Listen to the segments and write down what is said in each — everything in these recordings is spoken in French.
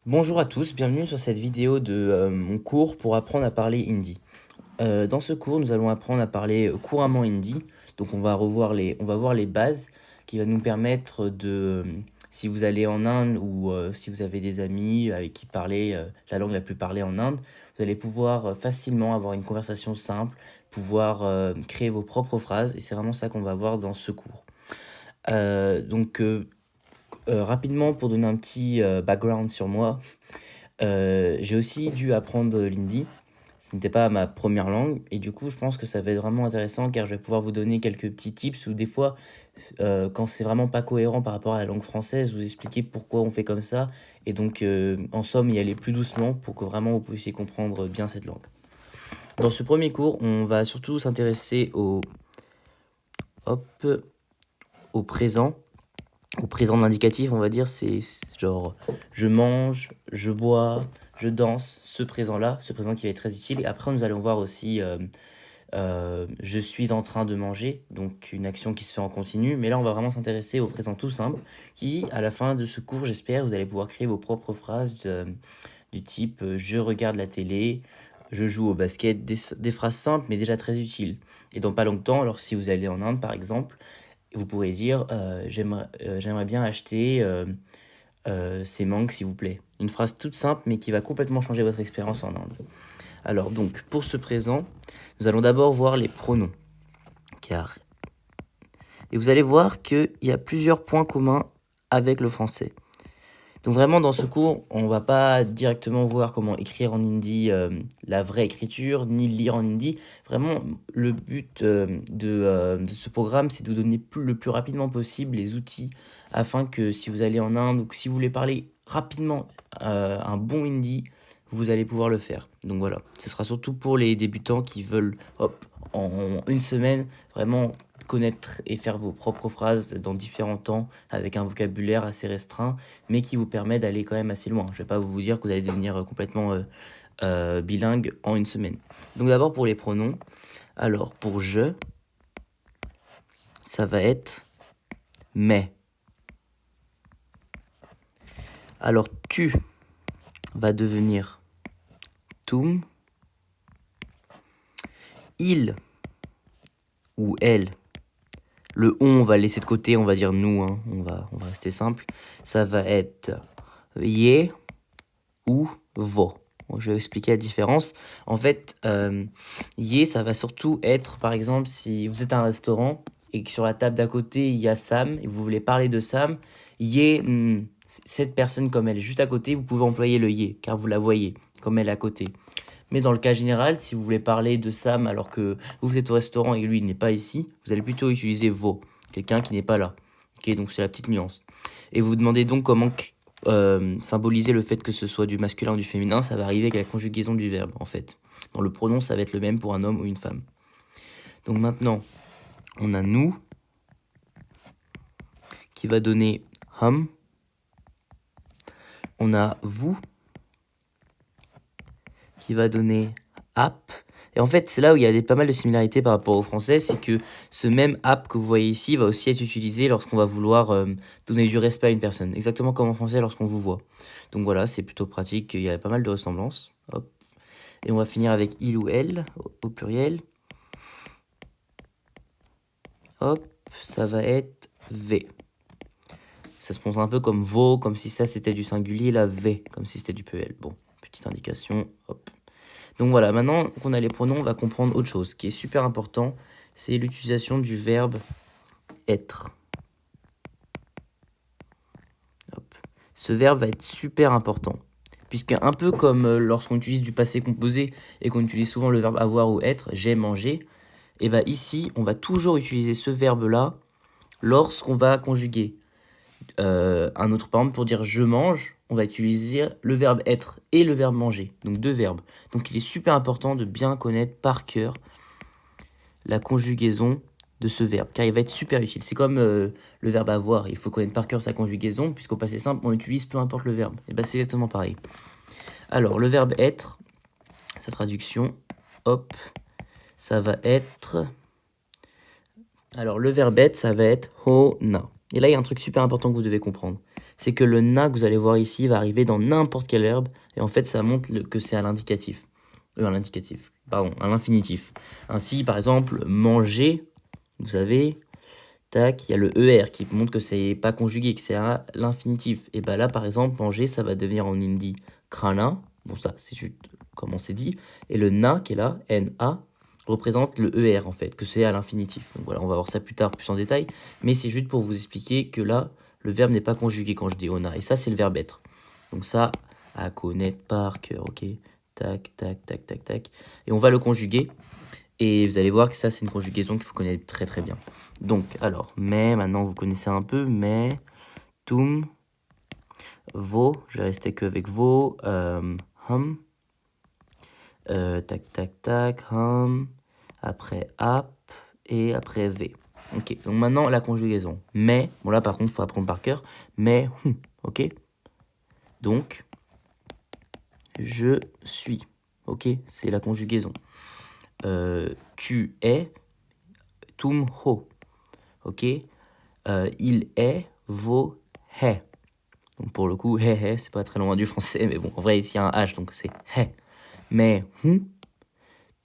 Bonjour à tous, bienvenue sur cette vidéo de mon cours pour apprendre à parler hindi. Dans ce cours, nous allons apprendre à parler couramment hindi. Donc on va voir les bases qui va nous permettre si vous allez en Inde ou si vous avez des amis avec qui parler la langue la plus parlée en Inde, vous allez pouvoir facilement avoir une conversation simple, pouvoir créer vos propres phrases et c'est vraiment ça qu'on va voir dans ce cours. Rapidement, pour donner un petit background sur moi, j'ai aussi dû apprendre l'hindi. Ce n'était pas ma première langue et du coup, je pense que ça va être vraiment intéressant car je vais pouvoir vous donner quelques petits tips ou des fois, quand c'est vraiment pas cohérent par rapport à la langue française, vous expliquer pourquoi on fait comme ça et donc, en somme, y aller plus doucement pour que vraiment vous puissiez comprendre bien cette langue. Dans ce premier cours, on va surtout s'intéresser hop, au présent. Au présent d'indicatif, on va dire, c'est genre je mange, je bois, je danse, ce présent-là, ce présent qui va être très utile. Et après, nous allons voir aussi je suis en train de manger, donc une action qui se fait en continu. Mais là, on va vraiment s'intéresser au présent tout simple, qui, à la fin de ce cours, j'espère, vous allez pouvoir créer vos propres phrases du type je regarde la télé, je joue au basket, des phrases simples mais déjà très utiles. Et dans pas longtemps, alors si vous allez en Inde par exemple, vous pourrez dire j'aimerais bien acheter ces mangues s'il vous plaît. Une phrase toute simple mais qui va complètement changer votre expérience en Inde. Alors donc pour ce présent, nous allons d'abord voir les pronoms. Et vous allez voir qu'il y a plusieurs points communs avec le français. Donc vraiment dans ce cours, on va pas directement voir comment écrire en hindi la vraie écriture, ni lire en hindi. Vraiment, le but de ce programme, c'est de vous donner le plus rapidement possible les outils afin que si vous allez en Inde ou que si vous voulez parler rapidement un bon hindi, vous allez pouvoir le faire. Donc voilà, ce sera surtout pour les débutants qui veulent, hop, en une semaine, vraiment connaître et faire vos propres phrases dans différents temps avec un vocabulaire assez restreint mais qui vous permet d'aller quand même assez loin. Je vais pas vous dire que vous allez devenir complètement bilingue en une semaine. Donc d'abord pour les pronoms. Alors pour je, ça va être mais. Alors tu va devenir tum. Il ou elle. Le on va laisser de côté, on va dire nous, hein. On va rester simple. Ça va être ye ou vo. Bon, je vais expliquer la différence. En fait, ye, ça va surtout être, par exemple, si vous êtes à un restaurant et que sur la table d'à côté, il y a Sam et vous voulez parler de Sam, ye, cette personne, comme elle est juste à côté, vous pouvez employer le ye, car vous la voyez, comme elle est à côté. Mais dans le cas général, si vous voulez parler de Sam alors que vous êtes au restaurant et lui, il n'est pas ici, vous allez plutôt utiliser vo, quelqu'un qui n'est pas là. Ok, donc c'est la petite nuance. Et vous vous demandez donc comment symboliser le fait que ce soit du masculin ou du féminin, ça va arriver avec la conjugaison du verbe, en fait. Dans le pronom, ça va être le même pour un homme ou une femme. Donc maintenant, on a nous, qui va donner hum. On a vous, qui va donner app. Et en fait, c'est là où il y a pas mal de similarités par rapport au français, c'est que ce même app que vous voyez ici va aussi être utilisé lorsqu'on va vouloir donner du respect à une personne, exactement comme en français lorsqu'on vous voit. Donc voilà, c'est plutôt pratique, il y a pas mal de ressemblances. Hop. Et on va finir avec il ou elle, au pluriel. Hop, ça va être V. Ça se prononce un peu comme vo, comme si ça c'était du singulier, la V, comme si c'était du pluriel. Bon, petite indication, hop. Donc voilà, maintenant qu'on a les pronoms, on va comprendre autre chose. Ce qui est super important, c'est l'utilisation du verbe être. Hop. Ce verbe va être super important. Puisque un peu comme lorsqu'on utilise du passé composé et qu'on utilise souvent le verbe avoir ou être, j'ai mangé, et bien ici, on va toujours utiliser ce verbe-là lorsqu'on va conjuguer. Un autre par exemple, pour dire je mange, on va utiliser le verbe être et le verbe manger, donc deux verbes. Donc il est super important de bien connaître par cœur la conjugaison de ce verbe, car il va être super utile. C'est comme le verbe avoir, il faut connaître par cœur sa conjugaison, puisqu'au passé simple, on utilise peu importe le verbe. Et ben c'est exactement pareil. Alors, le verbe être, sa traduction, hop, ça va être... Alors, le verbe être, ça va être hona. Et là, il y a un truc super important que vous devez comprendre. C'est que le na que vous allez voir ici va arriver dans n'importe quel verbe. Et en fait, ça montre que c'est à l'indicatif. Pardon, à l'infinitif. Ainsi, par exemple, manger, vous savez, tac, il y a le ER qui montre que c'est pas conjugué, que c'est à l'infinitif. Et bah là, par exemple, manger, ça va devenir en hindi krana. Bon, ça, c'est juste comment c'est dit. Et le na qui est là, na, représente le ER en fait, que c'est à l'infinitif. Donc voilà, on va voir ça plus tard, plus en détail. Mais c'est juste pour vous expliquer que là, le verbe n'est pas conjugué quand je dis ona. Et ça, c'est le verbe être. Donc ça, à connaître par cœur, ok. Tac, tac, tac, tac, tac. Et on va le conjuguer. Et vous allez voir que ça, c'est une conjugaison qu'il faut connaître très très bien. Donc, alors, mais, maintenant vous connaissez un peu, mais, tum, vo, je vais rester que avec vo, hum, tac, tac, tac, hum, après ap, et après v. Ok, donc maintenant la conjugaison. Mais, bon là par contre, il faut apprendre par cœur, mais, ok. Donc, je suis, ok, c'est la conjugaison. Tu es, tum ho, ok. Il est, vo, he. Donc pour le coup, he, c'est pas très loin du français, mais bon, en vrai, ici, il y a un H, donc c'est he. Mais,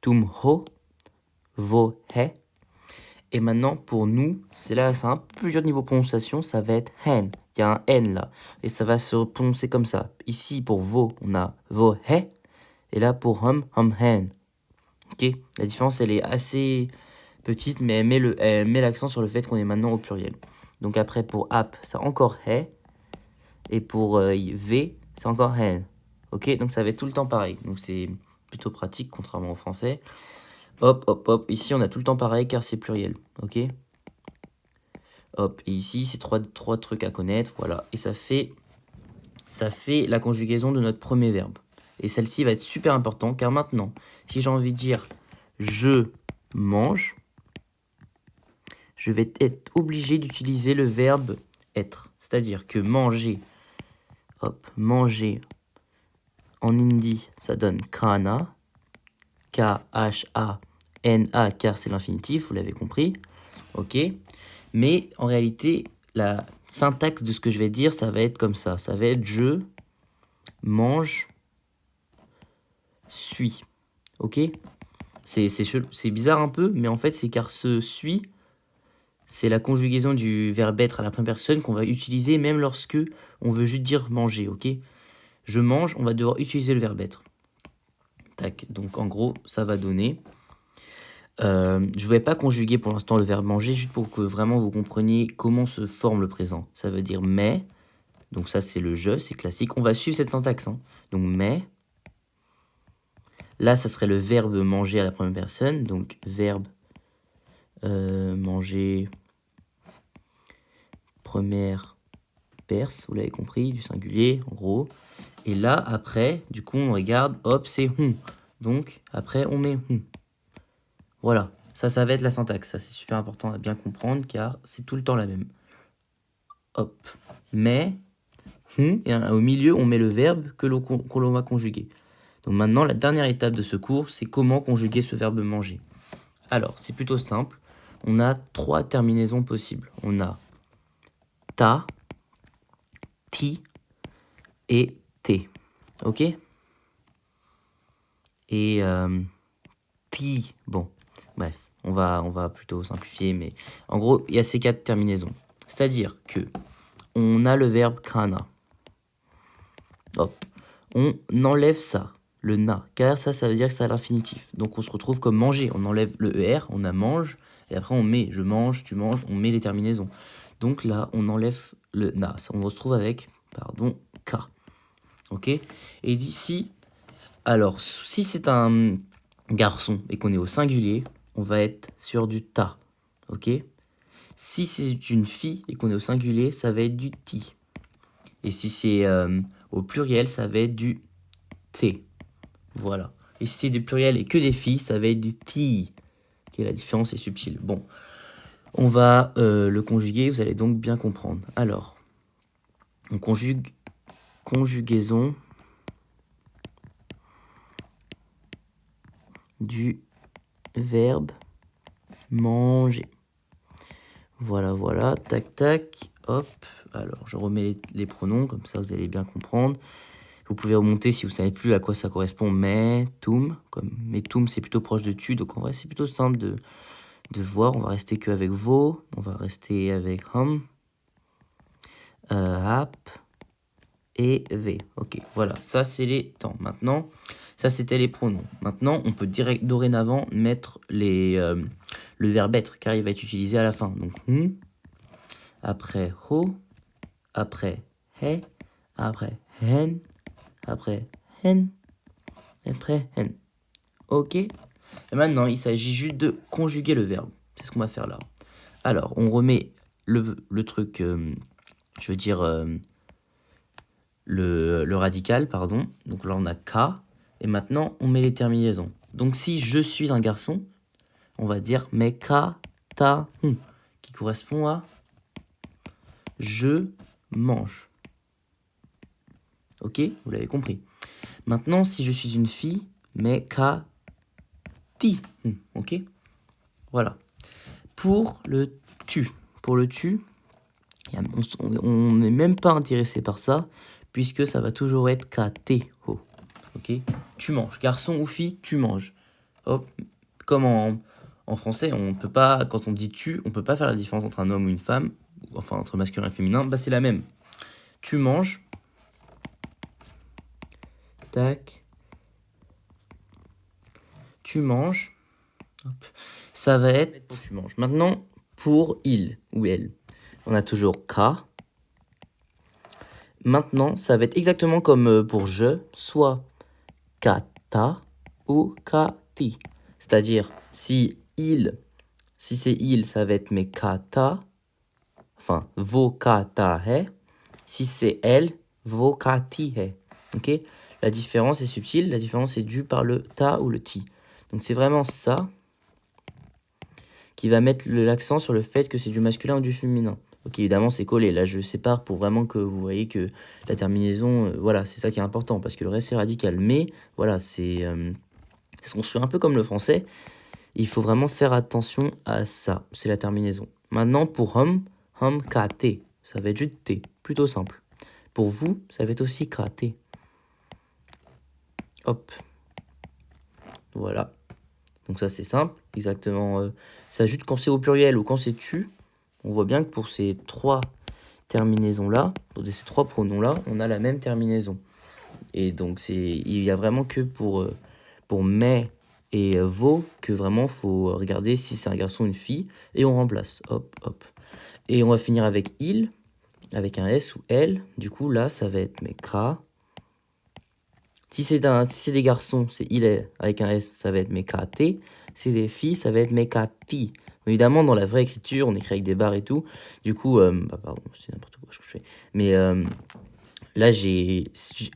tum, ho, vo, he. Et maintenant, pour nous, c'est là, c'est un peu plus dur niveau prononciation, ça va être hen. Il y a un N là, et ça va se prononcer comme ça. Ici, pour vo, on a vo, he. Et là, pour hum, hen. Ok. La différence, elle est assez petite, mais elle met l'accent sur le fait qu'on est maintenant au pluriel. Donc après, pour ap, c'est encore he. Et pour V, c'est encore hen. Ok, donc ça va être tout le temps pareil. Donc c'est plutôt pratique, contrairement au français. Hop, hop, hop. Ici, on a tout le temps pareil car c'est pluriel. Ok. Hop, et ici, c'est trois trucs à connaître. Voilà. Et ça fait la conjugaison de notre premier verbe. Et celle-ci va être super importante car maintenant, si j'ai envie de dire je mange, je vais être obligé d'utiliser le verbe être. C'est-à-dire que manger, hop, manger en hindi, ça donne khana, K-H-A-N-A, car c'est l'infinitif, vous l'avez compris. Ok. Mais en réalité, la syntaxe de ce que je vais dire, ça va être comme ça. Ça va être je mange, suis. Ok. C'est bizarre un peu, mais en fait, c'est car ce suis, c'est la conjugaison du verbe être à la première personne qu'on va utiliser même lorsque on veut juste dire manger. Ok. Je mange, on va devoir utiliser le verbe être. Tac. Donc en gros, ça va donner. Je ne vais pas conjuguer pour l'instant le verbe manger, juste pour que vraiment vous compreniez comment se forme le présent. Ça veut dire mais, donc ça c'est le je, c'est classique. On va suivre cette syntaxe. Hein. Donc mais, là ça serait le verbe manger à la première personne, donc verbe manger première perse, vous l'avez compris, du singulier en gros. Et là après, du coup on regarde, hop c'est hum. Donc après on met hum. Voilà, ça va être la syntaxe, ça c'est super important à bien comprendre car c'est tout le temps la même. Hop, mais, et au milieu on met le verbe que l'on va conjuguer. Donc maintenant la dernière étape de ce cours c'est comment conjuguer ce verbe manger. Alors c'est plutôt simple, on a 3 terminaisons possibles. On a ta, ti et t, ok. Et ti, bon, bref, on va plutôt simplifier, mais en gros, il y a ces 4 terminaisons. C'est-à-dire que on a le verbe krana. Hop, on enlève ça, le na, car ça veut dire que c'est à l'infinitif. Donc on se retrouve comme manger. On enlève le er, on a mange, et après on met je mange, tu manges, on met les terminaisons. Donc là, on enlève le na. On se retrouve avec, k. Ok. Et d'ici, alors, si c'est un garçon et qu'on est au singulier, on va être sur du ta. Ok. Si c'est une fille et qu'on est au singulier, ça va être du ti. Et si c'est au pluriel, ça va être du t. Voilà. Et si c'est du pluriel et que des filles, ça va être du ti. Ok, la différence est subtile. Bon, on va le conjuguer, vous allez donc bien comprendre. Alors, on conjugue conjugaison du verbe manger. Voilà, voilà, tac, tac, hop. Alors, je remets les pronoms, comme ça vous allez bien comprendre. Vous pouvez remonter si vous ne savez plus à quoi ça correspond, mais, tum, mais tum c'est plutôt proche de tu, donc en vrai c'est plutôt simple de voir. On va rester qu'avec vo, on va rester avec hum, hap et v. Ok, voilà, ça c'est les temps. Maintenant, ça c'était les pronoms. Maintenant, on peut dorénavant mettre le verbe être, car il va être utilisé à la fin. Donc, après ho, après he, après hen, après hen, après hen. Ok. Et maintenant, il s'agit juste de conjuguer le verbe. C'est ce qu'on va faire là. Alors, on remet le truc, je veux dire, le radical, pardon. Donc là, on a K. Et maintenant, on met les terminaisons. Donc, si je suis un garçon, on va dire mais Ka, ta, qui correspond à je mange. Ok, vous l'avez compris. Maintenant, si je suis une fille, mais Ka, ti. Ok, voilà. Pour le tu. Pour le tu, on n'est même pas intéressé par ça, puisque ça va toujours être K-T-O. Ok, tu manges. Garçon ou fille, tu manges. Hop. Comme en français, on peut pas, quand on dit tu, on peut pas faire la différence entre un homme ou une femme, enfin entre masculin et féminin, bah c'est la même. Tu manges. Tac. Tu manges. Hop. Ça va être tu manges. Maintenant, pour il ou elle, on a toujours K. Maintenant, ça va être exactement comme pour je, soit kata ou kati. C'est-à-dire, si c'est il, ça va être mes kata, enfin, vo kata he. Si c'est elle, vo kati he. Ok? La différence est subtile, la différence est due par le ta ou le ti. Donc c'est vraiment ça qui va mettre l'accent sur le fait que c'est du masculin ou du féminin. Ok, évidemment, c'est collé. Là, je sépare pour vraiment que vous voyez que la terminaison, voilà, c'est ça qui est important, parce que le reste, c'est radical. Mais, voilà, ça se construit un peu comme le français. Il faut vraiment faire attention à ça. C'est la terminaison. Maintenant, pour hum, kate. Ça va être juste t. Plutôt simple. Pour vous, ça va être aussi kate. Hop. Voilà. Donc ça, c'est simple. Exactement. Ça juste quand c'est au pluriel ou quand c'est tu. On voit bien que pour ces trois terminaisons-là, pour ces trois pronoms-là, on a la même terminaison. Et donc, il y a vraiment que pour mais et vos que vraiment, faut regarder si c'est un garçon ou une fille. Et on remplace. Hop, hop. Et on va finir avec il, avec un S ou elle. Du coup, là, ça va être mes kra. Si c'est des garçons, c'est il est avec un S, ça va être mes kate. Si c'est des filles, ça va être mes kati. Évidemment, dans la vraie écriture, on écrit avec des barres et tout. Du coup, pardon, c'est n'importe quoi ce que je fais. Mais là,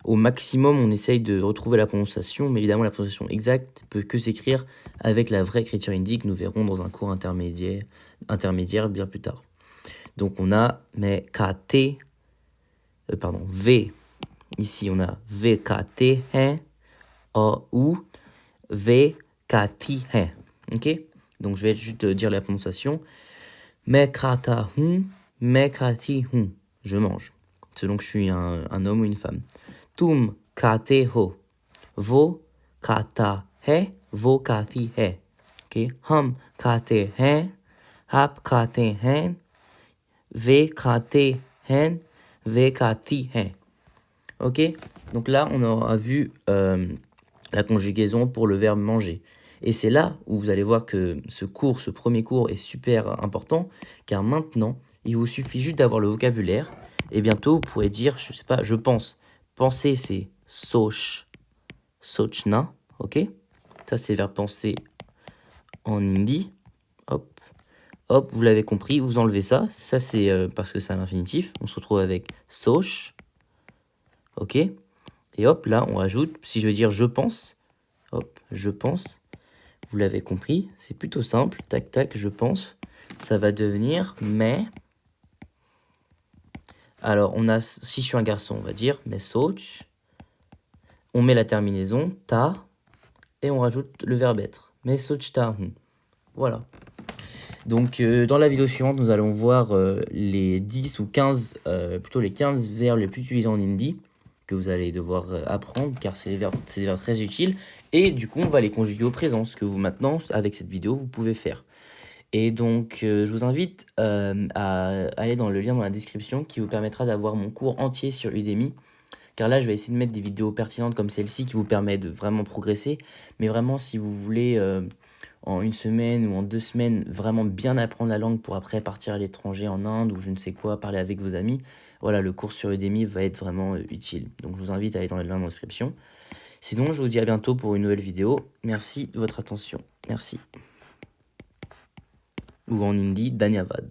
au maximum, on essaye de retrouver la prononciation. Mais évidemment, la prononciation exacte peut que s'écrire avec la vraie écriture indique. Nous verrons dans un cours intermédiaire bien plus tard. Donc, on a mes kate, V. Ici, on a VKT, ou VKT. Ok? Donc, je vais juste dire la prononciation. Mekata hun, mekati hun. Je mange. Selon que je suis un homme ou une femme. Tum kate ho. Vo kata he, vo kati he. Ok? Hum kate hen, hap kate hen, ve kate hen, ve kati hen. Ok? Donc là, on aura vu la conjugaison pour le verbe manger. Et c'est là où vous allez voir que ce premier cours est super important, car maintenant, il vous suffit juste d'avoir le vocabulaire, et bientôt, vous pourrez dire, je sais pas, je pense. Penser, c'est soch, sochna, ok? Ça, c'est le verbe penser en hindi. Hop, hop, vous l'avez compris, vous enlevez ça. Ça, c'est parce que c'est à l'infinitif. On se retrouve avec soch, ok? Et hop, là, on rajoute, si je veux dire je pense, hop, je pense, vous l'avez compris, c'est plutôt simple, tac, tac, je pense, ça va devenir mais. Alors, si je suis un garçon, on va dire mais soch, on met la terminaison, ta, et on rajoute le verbe être, mais soch ta, voilà. Donc dans la vidéo suivante, nous allons voir les 10 ou 15, plutôt les 15 verbes les plus utilisés en hindi que vous allez devoir apprendre car c'est des verbes très utiles. Et du coup, on va les conjuguer au présent, ce que vous maintenant, avec cette vidéo, vous pouvez faire. Et donc, je vous invite à aller dans le lien dans la description qui vous permettra d'avoir mon cours entier sur Udemy. Car là, je vais essayer de mettre des vidéos pertinentes comme celle-ci qui vous permet de vraiment progresser. Mais vraiment, si vous voulez, en une semaine ou en 2 semaines, vraiment bien apprendre la langue pour après partir à l'étranger, en Inde ou je ne sais quoi, parler avec vos amis, voilà, le cours sur Udemy va être vraiment utile. Donc, je vous invite à aller dans le lien dans la description. Sinon, je vous dis à bientôt pour une nouvelle vidéo. Merci de votre attention. Merci. Ou en hindi, Dhanyavad.